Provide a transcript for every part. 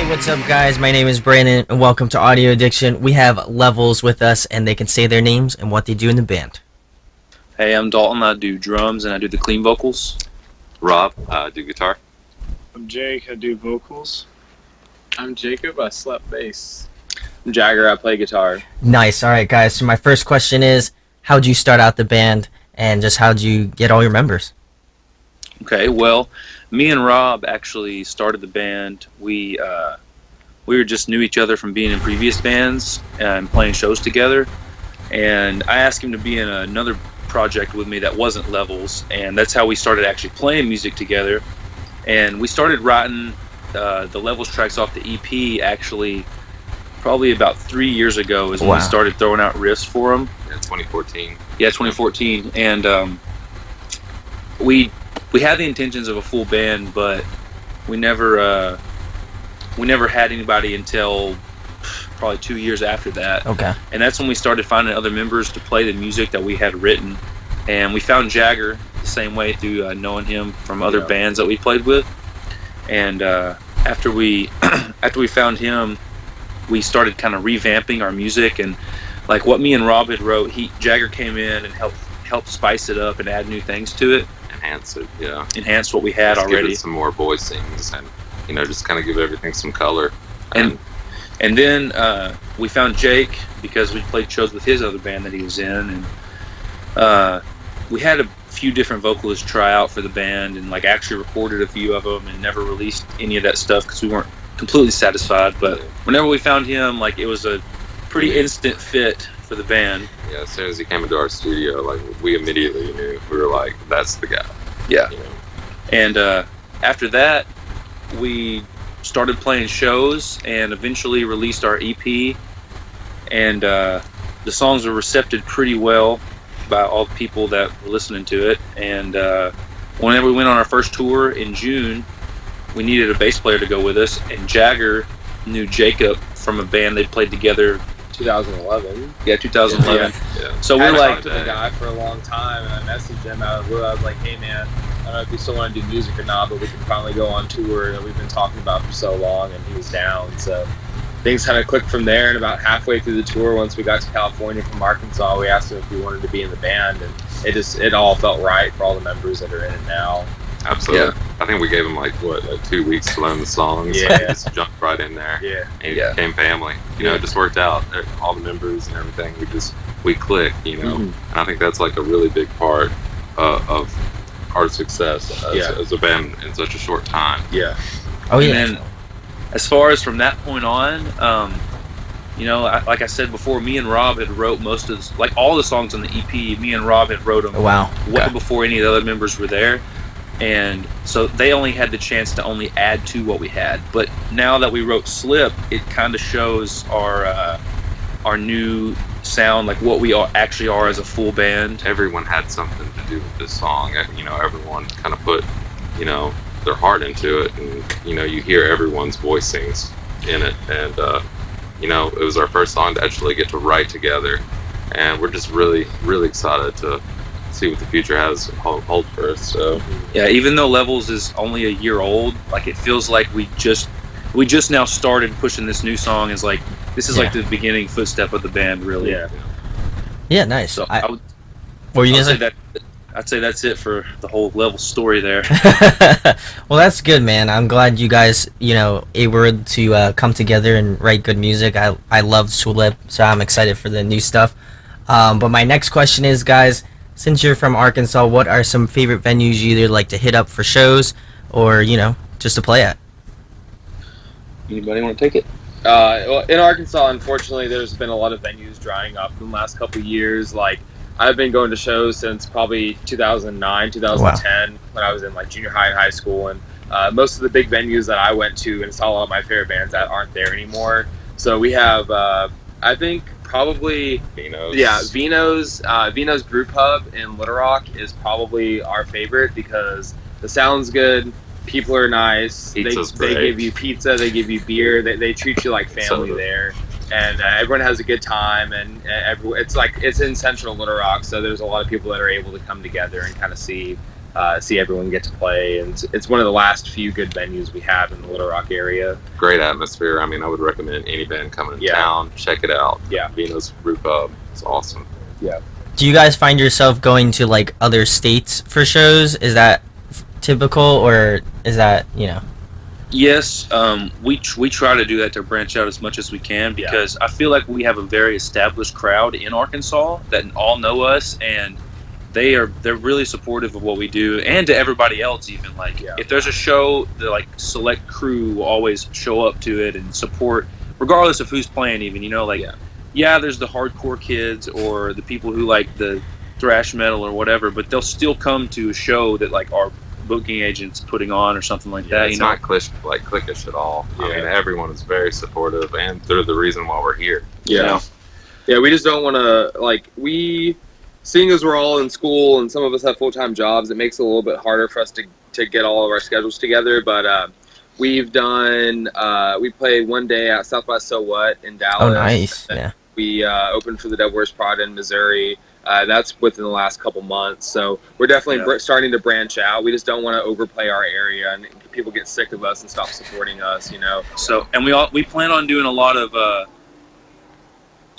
Hey, what's up, guys? My name is Brandon, and welcome to Audio Addiction. We have Levels with us, and they can say their names and what they do in the band. Hey, I'm Dalton. I do drums and I do the clean vocals. Rob, I do guitar. I'm Jake. I do vocals. I'm Jacob. I slap bass. I'm Jagger. I play guitar. Nice. All right, guys. So my first question is, how'd you start out the band, and just how'd you get all your members? Okay, well, me and Rob actually started the band. We just knew each other from being in previous bands and playing shows together. And I asked him to be in another project with me that wasn't Levels, and that's how we started actually playing music together. And we started writing the Levels tracks off the EP actually probably about 3 years ago is when we started throwing out riffs for them. Yeah, 2014. Yeah, 2014. And we had the intentions of a full band, but we never had anybody until probably 2 years after that. Okay. And that's when we started finding other members to play the music that we had written. And we found Jagger the same way through knowing him from other bands that we played with. And after we found him, we started kind of revamping our music, and like what me and Rob had wrote, Jagger came in and helped spice it up and add new things to it. Enhance it, yeah. Enhance what we had just already. Give it some more voicings and, just kind of give everything some color. And then we found Jake because we played shows with his other band that he was in, and we had a few different vocalists try out for the band and like actually recorded a few of them and never released any of that stuff because we weren't completely satisfied. But whenever we found him, like it was a pretty instant fit for the band. Yeah, as soon as he came into our studio, like we immediately knew. We were like, that's the guy. Yeah. And after that, we started playing shows and eventually released our EP. And the songs were received pretty well by all the people that were listening to it. And whenever we went on our first tour in June, we needed a bass player to go with us. And Jagger knew Jacob from a band they played together. 2011. Yeah, 2011. Yeah. So I we're like, talked to the guy for a long time, and I messaged him out of the blue. I was like, "Hey, man, I don't know if you still want to do music or not, but we can finally go on tour that we've been talking about for so long." And he was down, so things kind of clicked from there. And about halfway through the tour, once we got to California from Arkansas, we asked him if we wanted to be in the band, and it all felt right for all the members that are in it now. Absolutely. Yeah. I think we gave him like 2 weeks to learn the songs. Yeah. So just jumped right in there. Yeah. And it became family. It just worked out. All the members and everything, we clicked, Mm-hmm. And I think that's like a really big part of our success as a band in such a short time. Yeah. Oh, yeah. and then as far as from that point on, like I said before, me and Rob had wrote most of like all the songs on the EP. Me and Rob had wrote them way before any of the other members were there. And so they only had the chance to only add to what we had. But now that we wrote Slip, it kind of shows our new sound, like what we actually are as a full band. Everyone had something to do with this song. Everyone kind of put, their heart into it, and you hear everyone's voicings in it. And it was our first song to actually get to write together, and we're just really, really excited to see what the future has hold for us. So yeah, even though Levels is only a year old, like it feels like we just now started pushing this new song. Is like this is like the beginning footstep of the band, really. Yeah, nice. So what were you gonna say? I'd say that's it for the whole Levels story there. Well, that's good, man. I'm glad you guys, able to come together and write good music. I love Slip, so I'm excited for the new stuff. But my next question is, guys, since you're from Arkansas, what are some favorite venues you either like to hit up for shows or, just to play at? Anybody want to take it? Well, in Arkansas, unfortunately, there's been a lot of venues drying up in the last couple of years. Like, I've been going to shows since probably 2009, 2010, when I was in like junior high and high school. And most of the big venues that I went to and saw a lot of my favorite bands that aren't there anymore. So we have, I think, probably Vino's. Yeah, Vino's Brew Pub in Little Rock is probably our favorite because the sound's good, people are nice, they give you pizza, they give you beer, they treat you like family there, and everyone has a good time, and it's in central Little Rock, so there's a lot of people that are able to come together and kind of see see everyone get to play, and it's one of the last few good venues we have in the Little Rock area. Great atmosphere. I mean, I would recommend any band coming to town, check it out. Yeah. Vino's Brew Pub. It's awesome. Yeah. Do you guys find yourself going to like other states for shows? Is that typical, or is that, you know? Yes, we try to do that, to branch out as much as we can, because I feel like we have a very established crowd in Arkansas that all know us, and they're really supportive of what we do, and to everybody else even. Like, if there's a show, the like select crew will always show up to it and support, regardless of who's playing. Even, you know, like there's the hardcore kids or the people who like the thrash metal or whatever, but they'll still come to a show that like our booking agents putting on or something like that. It's not cliquish at all. I mean, everyone is very supportive, and they're the reason why we're here. Yeah, we just don't want to, like, seeing as we're all in school and some of us have full-time jobs, it makes it a little bit harder for us to get all of our schedules together. But we've done, we played one day at South by So What in Dallas. Oh, nice. Yeah. We opened for the Devil Wears Prada in Missouri. That's within the last couple months. So we're definitely starting to branch out. We just don't want to overplay our area and people get sick of us and stop supporting us, you know. So, and we plan on doing a lot of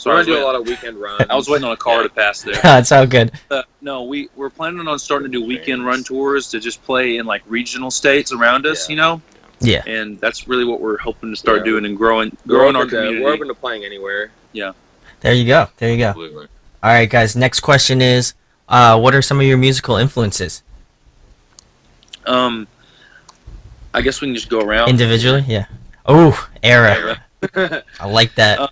we're going to do a lot of weekend runs. I was waiting on a car to pass there. It's all good. No, we're planning on starting to do weekend run tours to just play in like regional states around us, you know? Yeah. And that's really what we're hoping to start doing and growing our community. We're open to playing anywhere. Yeah. There you go. Absolutely. All right, guys. Next question is, what are some of your musical influences? I guess we can just go around Individually? Yeah. Oh, Erra. I like that.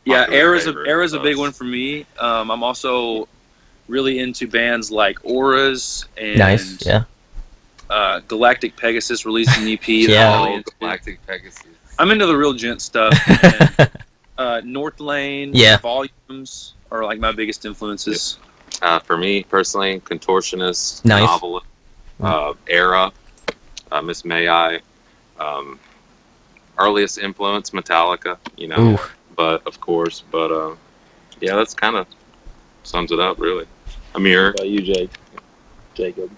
Erra's a big one for me. I'm also really into bands like Auras and Nice, yeah. Galactic Pegasus released an EP. Yeah. Galactic Pegasus. I'm into the real gent stuff. And, North Lane, Volumes are like my biggest influences. For me personally, Contortionist, Nice. Novelist, Erra, Miss May I, earliest influence Metallica, you know. Ooh. But of course, that's kind of sums it up, really. Amir. What about you, Jacob?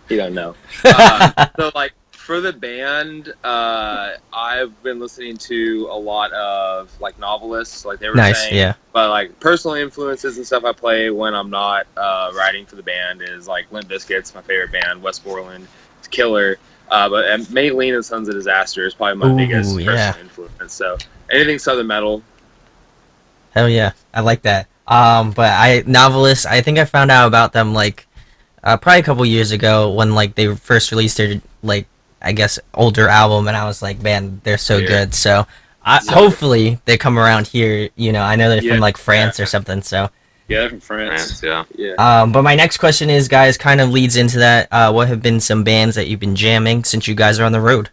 He don't know. So, like, for the band, I've been listening to a lot of, like, novelists, like they were saying. Yeah. But, like, personal influences and stuff I play when I'm not writing for the band is, like, Limp Bizkit's my favorite band, West Borland, it's killer. But Maylene and Sons of Disaster is probably my biggest personal influence. So, anything Southern metal. Hell yeah. I like that. But Novelist, I think I found out about them, like, probably a couple years ago when, like, they first released their, like, I guess older album, and I was like, man, they're so good. So hopefully they come around here. You know, I know they're from like France or something. So they're from France. But my next question is, guys, kind of leads into that. What have been some bands that you've been jamming since you guys are on the road?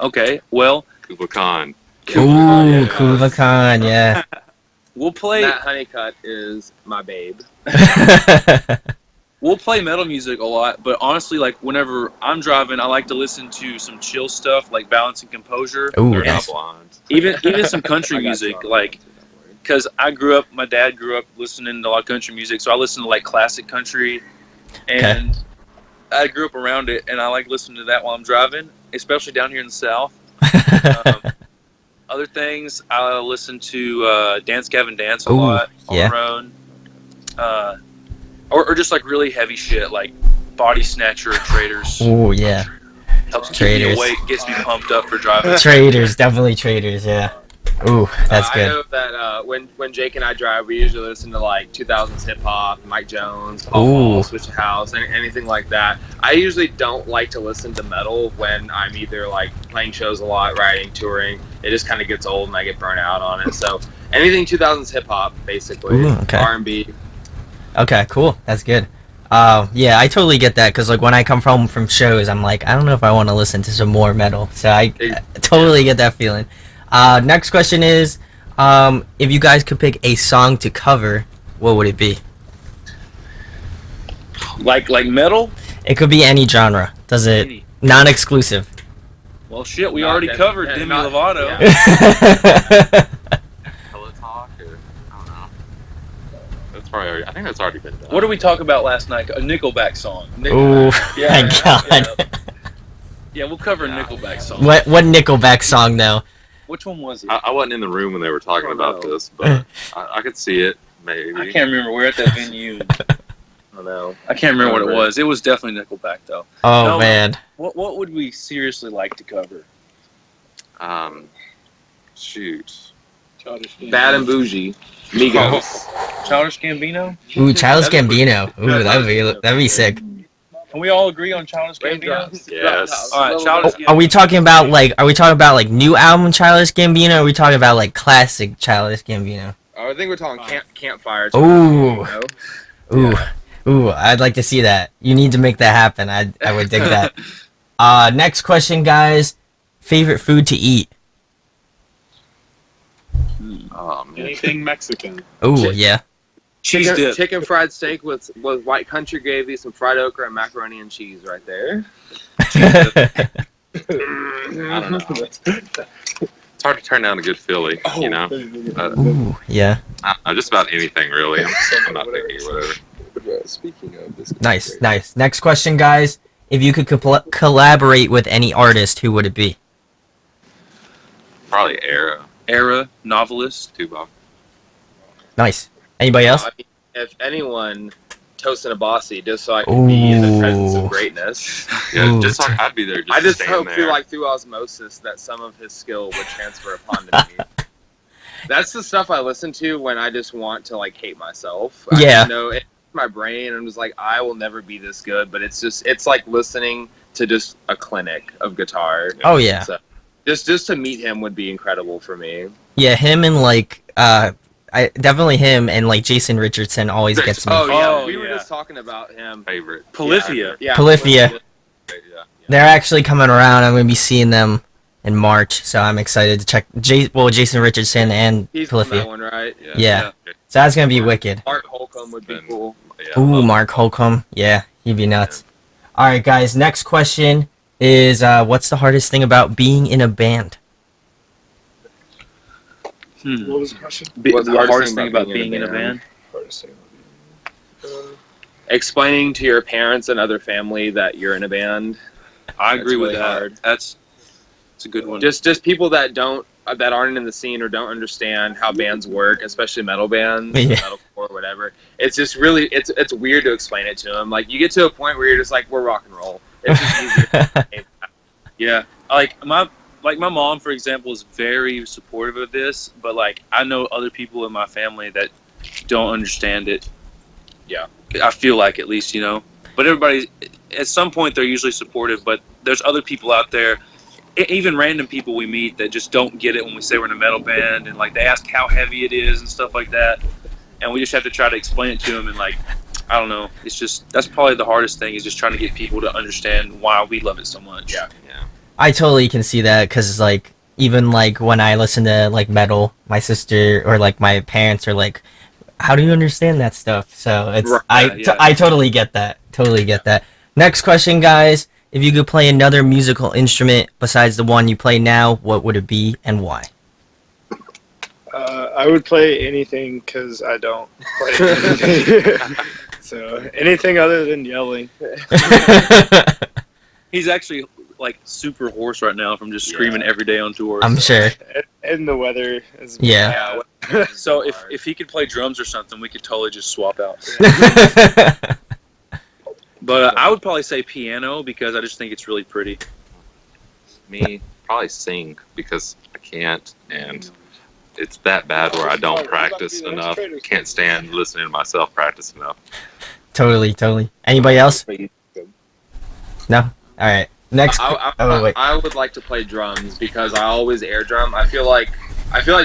Okay, well, Kublai Khan. Ooh, Kublai Khan, yeah. We'll play. Matt Honeycutt is my babe. We'll play metal music a lot, but honestly, like, whenever I'm driving, I like to listen to some chill stuff, like Balance and Composure. Ooh, They're yes. not blonde. Even some country music, like, because my dad grew up listening to a lot of country music, so I listen to, like, classic country, and I grew up around it, and I like listening to that while I'm driving, especially down here in the South. Other things, I listen to Dance Gavin Dance a lot on the road. Or just like really heavy shit like Body Snatcher or Traders. Ooh, yeah. Helps keep me awake, gets me pumped up for driving. Traders, definitely Traders, yeah. Ooh, that's good. I know that when Jake and I drive, we usually listen to like 2000s hip hop, Mike Jones, Paul Hall, Switch House, anything like that. I usually don't like to listen to metal when I'm either like playing shows a lot, writing, touring. It just kind of gets old and I get burnt out on it. So anything 2000s hip hop, basically, R&B. Okay, cool. That's good. Yeah, I totally get that, because like when I come home from shows, I'm like, I don't know if I want to listen to some more metal. So I totally get that feeling. Next question is, if you guys could pick a song to cover, what would it be? Like metal? It could be any genre. Does it? Non-exclusive. Well, shit, we already covered Demi Lovato. Hello Talk, or I don't know. That's Probably, I think that's already been done. What did we talk about last night? A Nickelback song. Ooh, Yeah, my God. Yeah, we'll cover a Yeah. Nickelback song. What Nickelback song though? Which one was it? I wasn't in the room when they were talking Oh, about no. this, but I could see it. Maybe. I can't remember. We're at that venue. I know. I can't remember what it was. It was definitely Nickelback, though. Oh No. man. What would we seriously like to cover? Shoot. Bad and Bougie. Migos. Childish Gambino? Ooh, Childish That'd be Gambino. Ooh, that'd be sick. Can we all agree on Childish Gambino? Raindrops. Yes. All right, Childish Gambino. Are we talking about like new album Childish Gambino? Or are we talking about like classic Childish Gambino? Oh, I think we're talking campfire. Ooh. You know? Ooh, ooh, I'd like to see that. You need to make that happen. I would dig that. Next question, guys. Favorite food to eat? Oh man. Anything Mexican. Ooh, Shit. yeah. Cheese dip. Chicken fried steak with white country gravy, some fried okra, and macaroni and cheese right there. I don't know. It's hard to turn down a good Philly, you know. Ooh, yeah. Just about anything really. I'm not picky, whatever. Speaking of this, Nice. Next question, guys. If you could collaborate with any artist, who would it be? Probably Erra, novelist. Tupac. Nice. Anybody else? I mean, if anyone, Toast and Abasi, just so I can be in the presence Ooh. of greatness. Yeah, Ooh, just like I'd be there. Just I just stand hope there. through osmosis that some of his skill would transfer upon to me. That's the stuff I listen to when I just want to like hate myself. Yeah. I know it's my brain. I'm just like, I will never be this good. But it's like listening to just a clinic of guitar. Oh yeah. So just to meet him would be incredible for me. Yeah, him and like definitely him and like Jason Richardson always gets me. Oh yeah, Oh, we were yeah. just talking about him. favorite. Polyphia. Yeah, Polyphia. Yeah. They're actually coming around. I'm gonna be seeing them in March, so I'm excited to check. Jason Richardson and He's from that Polyphia. one, right? Yeah. So that's gonna be wicked. Mark Holcomb would be And- cool. Yeah, Ooh, love Mark Holcomb. Yeah, he'd be nuts. All right, guys. Next question is, what's the hardest thing about being in a band? What was the question? What's The hardest thing about being in a band? Hardest thing. Explaining to your parents and other family that you're in a band. I agree with really that. hard. That's a good one. Just people that aren't in the scene or don't understand how bands work, especially metal bands, Yeah. metalcore, whatever. It's just really it's weird to explain it to them. Like you get to a point where you're just like, we're rock and roll. It's just easier. Yeah, like my mom, for example, is very supportive of this, but like I know other people in my family that don't understand it. Yeah. I feel like, at least, you know. But everybody, at some point, they're usually supportive. But there's other people out there, even random people we meet, that just don't get it when we say we're in a metal band, and like they ask how heavy it is and stuff like that, and we just have to try to explain it to them. And like, I don't know, it's just that's probably the hardest thing, is just trying to get people to understand why we love it so much. Yeah. I totally can see that, because like even like when I listen to like metal, my sister or like my parents are like, how do you understand that stuff? So it's Right, yeah. I totally get that. Totally get that. Next question, guys. If you could play another musical instrument besides the one you play now, what would it be and why? I would play anything because I don't play anything. So anything other than yelling. He's actually like super hoarse right now from just screaming every day on tour. I'm sure. And the weather is Yeah. So if he could play drums or something, we could totally just swap out. But I would probably say piano, because I just think it's really pretty. Me, probably sing, because I can't, and it's that bad where I don't practice enough. Can't stand listening to myself practice enough. Totally. Anybody else? No? All right. Next. Wait. I would like to play drums because I always air drum. I feel like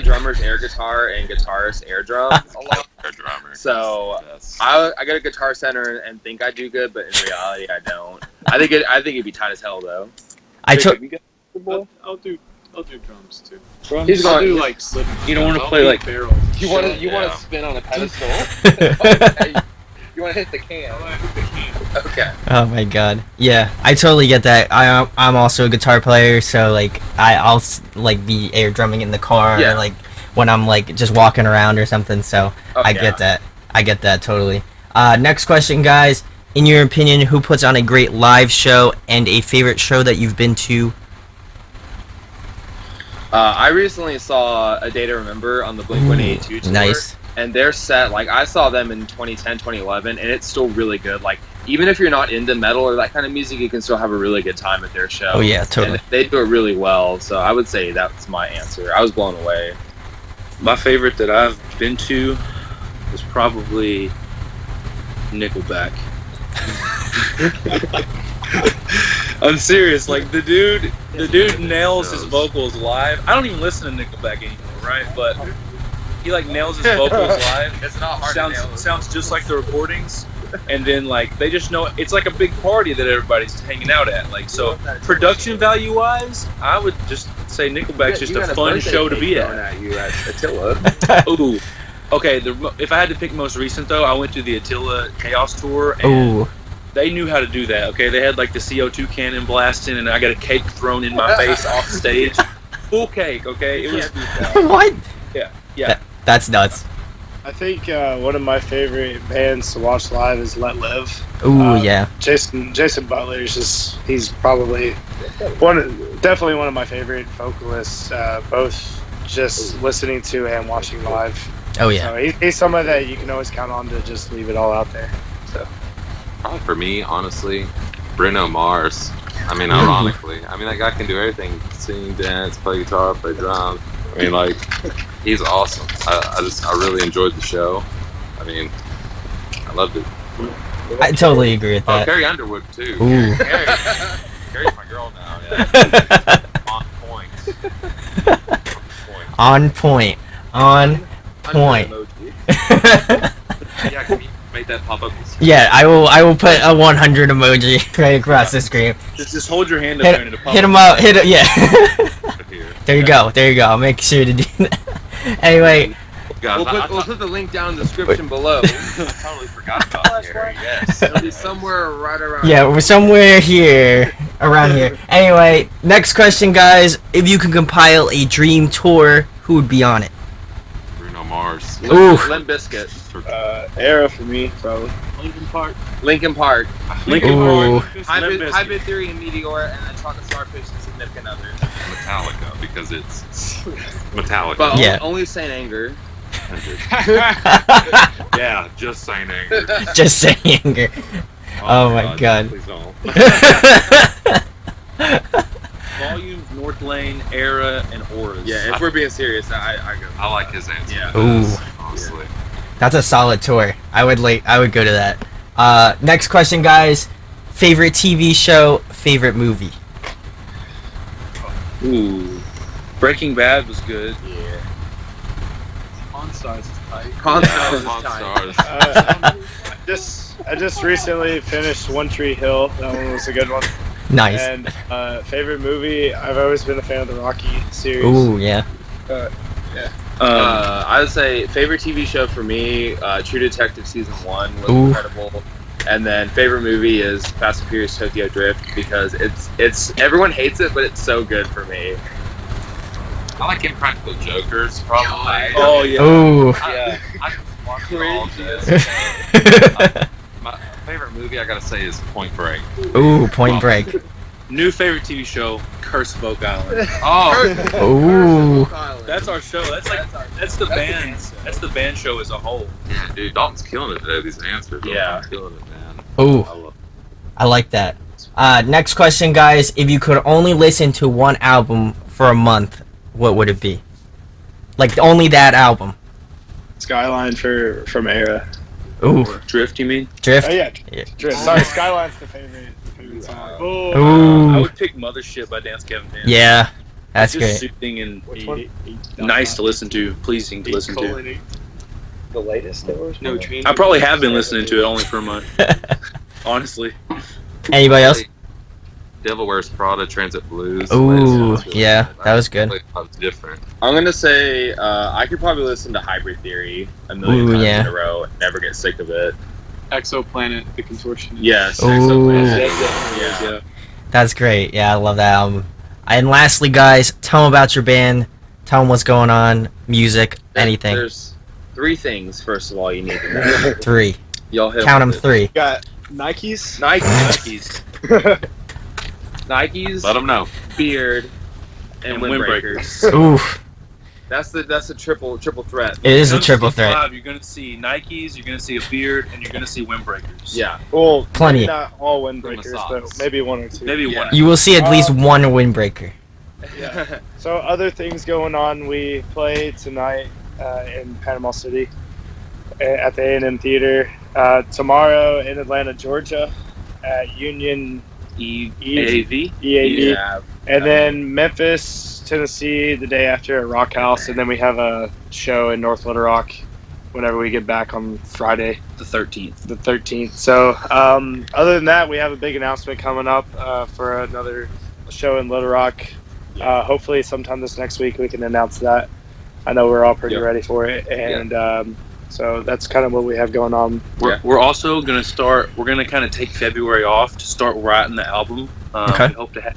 drummers air guitar and guitarists air drum a lot. Or drummer. So Yes. I go to Guitar Center and think I do good, but in reality I don't. I think it'd be tight as hell though. I took. I'll do drums too. Drums. He's I'll going- do like slip. You don't want to play like barrel. You want Yeah. to spin on a pedestal? Okay. You want to hit the can? Okay. Oh my god. Yeah, I totally get that. I'm also a guitar player, so like I'll like be air drumming in the car, Yeah. or like when I'm like just walking around or something. So Oh, I yeah. get that. I get that totally. Next question, guys. In your opinion, who puts on a great live show and a favorite show that you've been to? I recently saw A Day to Remember on the Blink-182 tour. Nice. And their set, like, I saw them in 2010, 2011, and it's still really good. Like, even if you're not into metal or that kind of music, you can still have a really good time at their show. Oh, yeah, totally. And they do it really well, so I would say that's my answer. I was blown away. My favorite that I've been to is probably Nickelback. I'm serious. Like the dude nails his vocals live. I don't even listen to Nickelback anymore, right? But he like nails his vocals live. It's not hard to nail. Sounds just like the recordings. And then like they just know it's like a big party that everybody's hanging out at. Like so, production value wise, I would just say Nickelback's just a fun show to be at. You at Attila. Ooh. Okay, if I had to pick most recent though, I went to the Attila Chaos Tour and they knew how to do that. Okay, they had like the CO2 cannon blasting, and I got a cake thrown in my face off stage, full cake. Okay, it was What? Yeah. That's nuts. I think one of my favorite bands to watch live is Let Live. Ooh, yeah. Jason Butler is he's probably definitely one of my favorite vocalists, both just listening to and watching live. Oh, yeah. So he's someone that you can always count on to just leave it all out there. So Probably for me, honestly, Bruno Mars. I mean, ironically, that guy can do everything: sing, dance, play guitar, play drums. I mean, like, he's awesome. I really enjoyed the show. I mean, I loved it. I totally agree with that. Carrie Underwood too. Ooh. Carrie's my girl now. Yeah. On point. On point. Yeah, can you make that pop up? Yeah, I will put a 100 emoji right across the screen. just hold your hand up there and it'll pop Hit him up. Yeah. There you go. I'll make sure to do that. Anyway. Guys, We'll put the link down in the description below. I totally forgot about Carrie. Yes. It'll be somewhere right around. Yeah, we're somewhere here, around here. Anyway, next question, guys. If you could compile a dream tour, who would be on it? Bruno Mars. Ooh. Limp Bizkit. Erra for me, probably. Linkin Park. Ooh. High Bid Theory and Meteor, and then Chocolate Starfish and Significant Other. Metallica, because it's Metallica. But Yeah. only Saint Anger. Yeah, just saying anger. Just saying. Oh my god. Please don't. Volumes, North Lane, Erra, and Auras. Yeah, if we're being serious, I go. I like his answer. Yeah. Ooh. Honestly. That's a solid tour. I would go to that. Next question, guys. Favorite TV show, favorite movie. Ooh. Breaking Bad was good. Yeah. Pawn Stars is tight. I just recently finished One Tree Hill. That one was a good one. Nice. And favorite movie, I've always been a fan of the Rocky series. Ooh, yeah. I would say favorite TV show for me, True Detective season 1 was Ooh. incredible, and then favorite movie is Fast and Furious Tokyo Drift because it's everyone hates it, but it's so good for me. I like Impractical Jokers, probably. Oh, yeah. Ooh. I just watch it all day. My favorite movie, I gotta say, is Point Break. Ooh, Point Break. New favorite TV show, Curse of Oak Island. Oh, Ooh. That's our show. That's the band show as a whole. yeah, dude, Dalton's killing it today. These answers, Yeah. I'm killing it, man. Ooh. I love I like that. Next question, guys. If you could only listen to one album for a month, what would it be? Like, only that album. Skyline from Erra. Ooh. Drift, you mean? Drift? Oh yeah, Yeah. Drift. Sorry, Skyline's the favorite song. Ooh. I would pick Mothership by Dance Gavin Dance. Yeah. That's Just great. soothing and Which one? nice to listen to, pleasing to listen to. The latest that was? No Dream. I probably have been listening to it only for a month, honestly. Anybody else? Devil Wears Prada, Transit Blues. Ooh, yeah, that was good. That was different. I'm gonna say I could probably listen to Hybrid Theory a million Ooh, times yeah. in a row and never get sick of it. Exoplanet, The Contortionist. Yes. Ooh. Exoplanet. Yeah. That's great. Yeah, I love that album. And lastly, guys, tell them about your band. Tell them what's going on, music, anything. Three things, first of all, you need to know. 3. Y'all hit Count them with it. 3. Got Nikes. Nikes, Nikes. Nikes, Let them know. beard, and And windbreakers. Oof. That's a triple threat. It is a You're gonna triple see threat. 5. You're gonna see Nikes. You're gonna see a beard, and you're gonna see windbreakers. Yeah. Well, Plenty. maybe not all From the windbreakers, but socks. maybe one or two. Maybe Yeah. one. You will see at least one windbreaker. Yeah. So other things going on. We play tonight in Panama City at the A&M Theater. Tomorrow in Atlanta, Georgia, at Union EAV. EAV, Yeah. and then Memphis, Tennessee, the day after at Rock House, and then we have a show in North Little Rock whenever we get back on Friday, The 13th. the 13th. So other than that, we have a big announcement coming up for another show in Little Rock. Hopefully sometime this next week we can announce that. I know we're all pretty Yep. ready for it, and so that's kind of what we have going on. We're also gonna start. We're gonna kind of take February off to start writing the album. Okay. We hope to have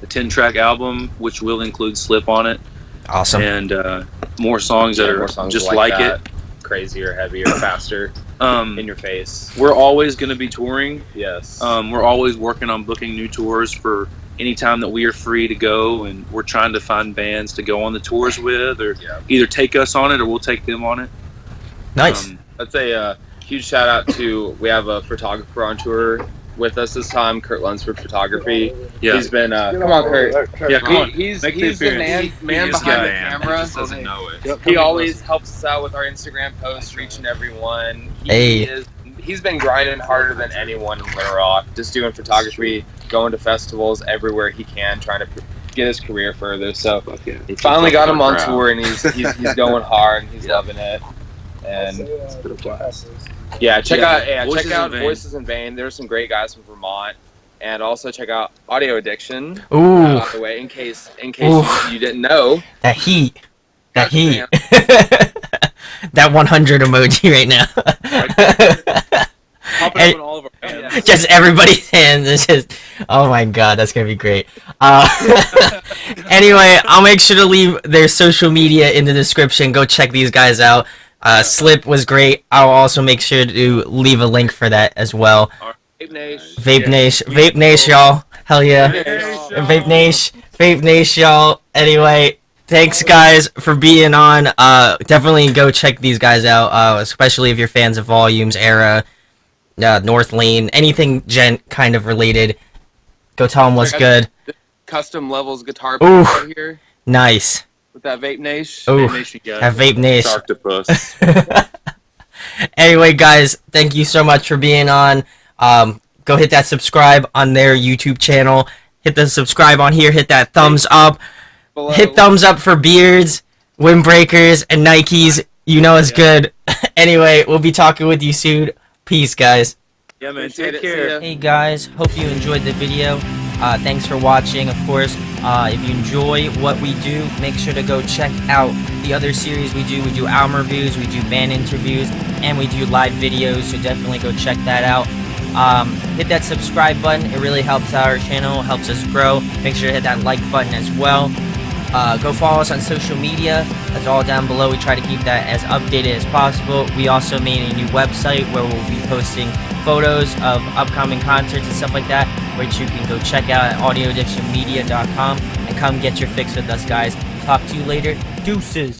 a 10-track album, which will include Slip on it, Awesome. and more songs that Yeah, are more songs just like that. it. Crazier, heavier, faster, in your face. We're always gonna be touring. Yes. We're always working on booking new tours for any time that we are free to go, and we're trying to find bands to go on the tours with, or Yeah. either take us on it or we'll take them on it. Nice. I'd say a huge shout out to, we have a photographer on tour with us this time, Kurt Lunsford Photography. Yeah. He's been, come on, Kurt. Yeah, come on. He's Make the the man appearance. man This behind guy, the Man, camera. he just doesn't know it. He always helps us out with our Instagram posts, reaching everyone. Hey. He's been grinding harder than anyone in Little Rock, just doing photography, going to festivals everywhere he can, trying to get his career further. So Fuck yeah. he finally got him on Crowd. tour, and he's going hard, and he's loving it. And yeah, check Voices out in Vain. Voices in Vain. There's some great guys from Vermont, and also check out Audio Addiction. Ooh, By the way, in case Ooh. you didn't know, that heat. That Gotcha, heat. man. That 100 emoji right now. Pop it And- up in all of our bands. Just everybody's hands. It's just, oh my god, that's gonna be great. Anyway, I'll make sure to leave their social media in the description. Go check these guys out. Slip was great. I'll also make sure to leave a link for that as well. Vape Nation. Vape Nation, y'all. Hell yeah. Vape Nation, y'all. Anyway, thanks guys for being on. Definitely go check these guys out, especially if you're fans of Volumes, Erra, North Lane, anything kind of related. Go tell them what's good. Custom Levels guitar Ooh. right here Nice. with that Vape Nation. Ooh, Nation guy. that Vape Nation. Octopus. Anyway, guys, thank you so much for being on. Go hit that subscribe on their YouTube channel. Hit the subscribe on here. Hit that thumbs up. Below. Hit thumbs up for beards, windbreakers, and Nikes. You know it's good. Anyway, we'll be talking with you soon. Peace, guys. Yeah, man. Appreciate Take it. See care. ya. Hey guys, hope you enjoyed the video. Thanks for watching, of course. If you enjoy what we do, make sure to go check out the other series we do. We do album reviews, we do band interviews, and we do live videos, so definitely go check that out. Hit that subscribe button. It really helps our channel, helps us grow. Make sure to hit that like button as well. Go follow us on social media. That's all down below. We try to keep that as updated as possible. We also made a new website where we'll be posting photos of upcoming concerts and stuff like that, which you can go check out at audioaddictionmedia.com and come get your fix with us, guys. Talk to you later. Deuces.